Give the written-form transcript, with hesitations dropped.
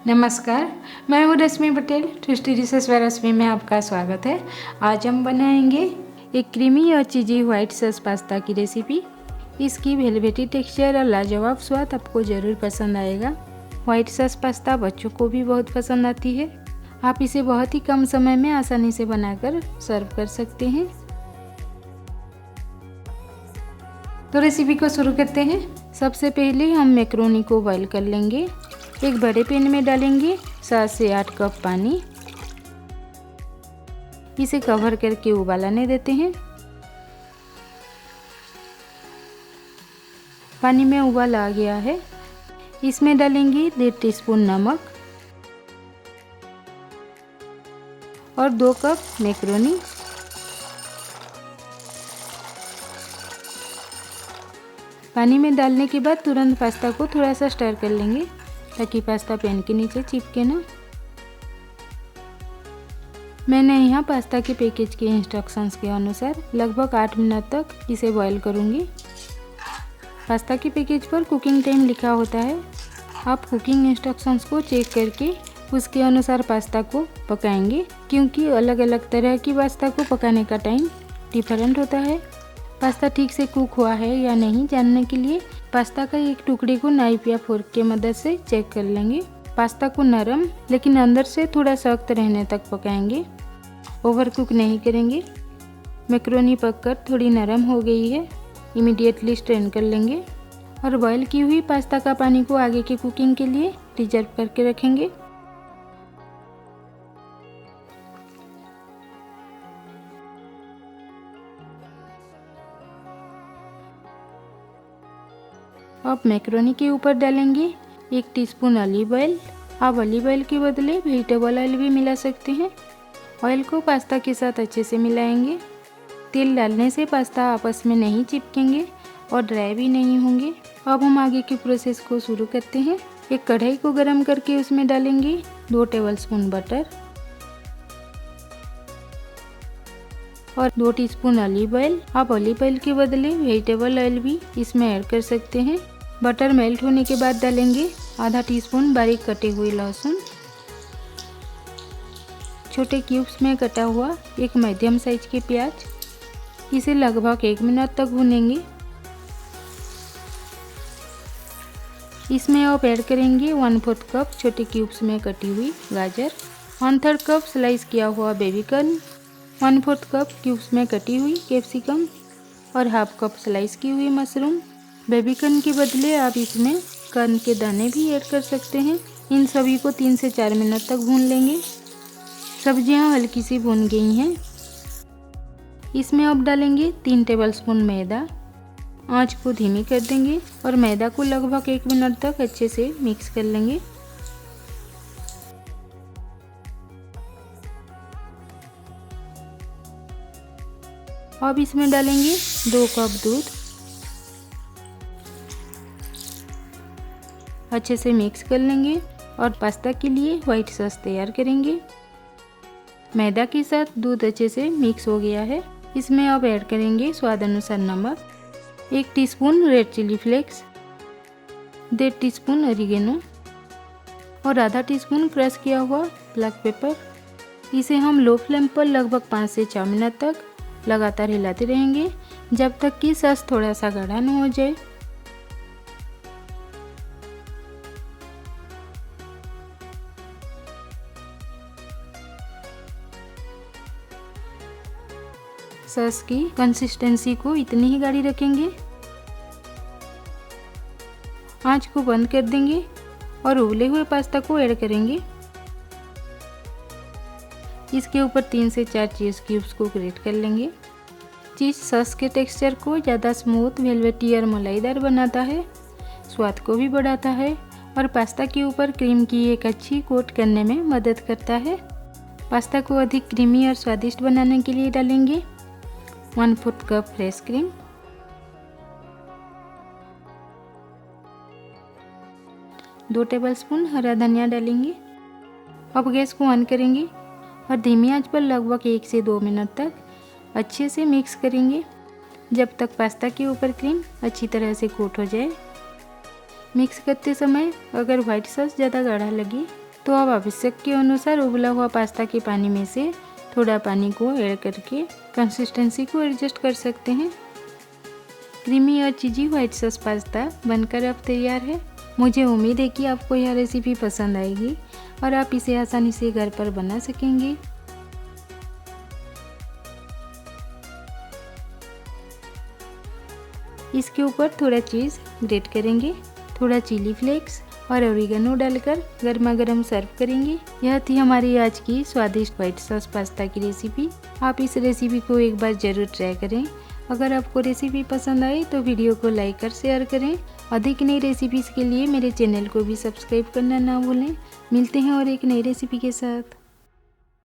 नमस्कार, मैं हूँ रश्मि पटेल। ट्विस्टी डिशेस बाय रश्मि में आपका स्वागत है। आज हम बनाएंगे एक क्रीमी और चीज़ी व्हाइट सॉस पास्ता की रेसिपी। इसकी वेलवेटी टेक्सचर और लाजवाब स्वाद आपको ज़रूर पसंद आएगा। व्हाइट सॉस पास्ता बच्चों को भी बहुत पसंद आती है। आप इसे बहुत ही कम समय में आसानी से बनाकर सर्व कर सकते हैं। तो रेसिपी को शुरू करते हैं। सबसे पहले हम मैक्रोनी को बॉईल कर लेंगे। एक बड़े पैन में डालेंगे 7 से 8 कप पानी। इसे कवर करके उबाल आने देते हैं। पानी में उबाल आ गया है। इसमें डालेंगे 1.5 टीस्पून नमक और 2 कप मैक्रोनी। पानी में डालने के बाद तुरंत पास्ता को थोड़ा सा स्टर कर लेंगे ताकि पास्ता पैन के नीचे चिपके ना। मैंने यहाँ पास्ता के पैकेज के इंस्ट्रक्शंस के अनुसार लगभग 8 मिनट तक इसे बॉईल करूँगी। पास्ता के पैकेज पर कुकिंग टाइम लिखा होता है। आप कुकिंग इंस्ट्रक्शंस को चेक करके उसके अनुसार पास्ता को पकाएंगे, क्योंकि अलग अलग तरह की पास्ता को पकाने का टाइम डिफरेंट होता है। पास्ता ठीक से कुक हुआ है या नहीं जानने के लिए पास्ता का एक टुकड़े को नाइफ या फोर्क के मदद से चेक कर लेंगे। पास्ता को नरम लेकिन अंदर से थोड़ा सख्त रहने तक पकाएंगे, ओवर कुक नहीं करेंगे। मैक्रोनी पककर थोड़ी नरम हो गई है। इमीडिएटली स्ट्रेन कर लेंगे और बॉईल की हुई पास्ता का पानी को आगे की कुकिंग के लिए रिजर्व करके रखेंगे। अब मैक्रोनी के ऊपर डालेंगे 1 टीस्पून ऑलिव ऑयल। आप ऑलिव ऑयल के बदले वेजिटेबल ऑयल भी मिला सकते हैं। ऑयल को पास्ता के साथ अच्छे से मिलाएंगे। तेल डालने से पास्ता आपस में नहीं चिपकेंगे और ड्राई भी नहीं होंगे। अब हम आगे की प्रोसेस को शुरू करते हैं। एक कढ़ाई को गर्म करके उसमें डालेंगे 2 टेबलस्पून बटर और 2 टीस्पून ऑलिव ऑयल। आप ऑलिव ऑयल के बदले वेजिटेबल ऑयल भी इसमें ऐड कर सकते हैं। बटर मेल्ट होने के बाद डालेंगे आधा टीस्पून बारीक कटे हुए लहसुन, छोटे क्यूब्स में कटा हुआ एक मीडियम साइज के प्याज। इसे लगभग 1 मिनट तक भूनेंगे। इसमें आप ऐड करेंगे 1/4 कप छोटे क्यूब्स में कटी हुई गाजर, 1/3 कप स्लाइस किया हुआ बेबीकॉर्न, 1/4 कप क्यूब्स में कटी हुई कैप्सिकम और हाफ कप स्लाइस की हुई मशरूम। बेबीकॉर्न के बदले आप इसमें कॉर्न के दाने भी ऐड कर सकते हैं। इन सभी को 3 से 4 मिनट तक भून लेंगे। सब्जियां हल्की सी भून गई हैं। इसमें अब डालेंगे 3 टेबलस्पून मैदा। आंच को धीमी कर देंगे और मैदा को लगभग 1 मिनट तक अच्छे से मिक्स कर लेंगे। अब इसमें डालेंगे 2 कप दूध। अच्छे से मिक्स कर लेंगे और पास्ता के लिए व्हाइट सॉस तैयार करेंगे। मैदा के साथ दूध अच्छे से मिक्स हो गया है। इसमें अब ऐड करेंगे स्वाद अनुसार नमक, 1 teaspoon red chilli flakes, 1.5 teaspoon oregano और आधा टीस्पून क्रश किया हुआ ब्लैक पेपर। इसे हम लो फ्लेम पर लगभग 5 से 6 मिनट तक लगातार हिलाते रहेंगे जब तक कि सॉस थोड़ा सा गाढ़ा न हो जाए। सॉस की कंसिस्टेंसी को इतनी ही गाढ़ी रखेंगे। आंच को बंद कर देंगे और उबले हुए पास्ता को ऐड करेंगे। इसके ऊपर 3 से 4 चीज़ क्यूब्स को ग्रेट कर लेंगे। चीज़ सॉस के टेक्सचर को ज़्यादा स्मूथ, वेलवेटी और मलाईदार बनाता है, स्वाद को भी बढ़ाता है और पास्ता के ऊपर क्रीम की एक अच्छी कोट करने में मदद करता है। पास्ता को अधिक क्रीमी और स्वादिष्ट बनाने के लिए डालेंगे 1/4 कप फ्रेश क्रीम, 2 टेबलस्पून हरा धनिया डालेंगे। अब गैस को ऑन करेंगे और धीमी आंच पर लगभग 1 से 2 मिनट तक अच्छे से मिक्स करेंगे जब तक पास्ता के ऊपर क्रीम अच्छी तरह से कोट हो जाए। मिक्स करते समय अगर व्हाइट सॉस ज़्यादा गाढ़ा लगे तो अब आवश्यक के अनुसार उबला हुआ पास्ता के पानी में से थोड़ा पानी को ऐड करके कंसिस्टेंसी को एडजस्ट कर सकते हैं। क्रीमी और चीज़ी व्हाइट सॉस पास्ता बनकर अब तैयार है। मुझे उम्मीद है कि आपको यह रेसिपी पसंद आएगी और आप इसे आसानी से घर पर बना सकेंगे। इसके ऊपर थोड़ा चीज़ ग्रेट करेंगे, थोड़ा चिली फ्लेक्स और ओरिगेनो डालकर गर्मा गर्म सर्व करेंगे। यह थी हमारी आज की स्वादिष्ट व्हाइट सॉस पास्ता की रेसिपी। आप इस रेसिपी को एक बार ज़रूर ट्राई करें। अगर आपको रेसिपी पसंद आए तो वीडियो को लाइक और शेयर करें। अधिक नई रेसिपीज़ के लिए मेरे चैनल को भी सब्सक्राइब करना ना भूलें। मिलते हैं और एक नई रेसिपी के साथ।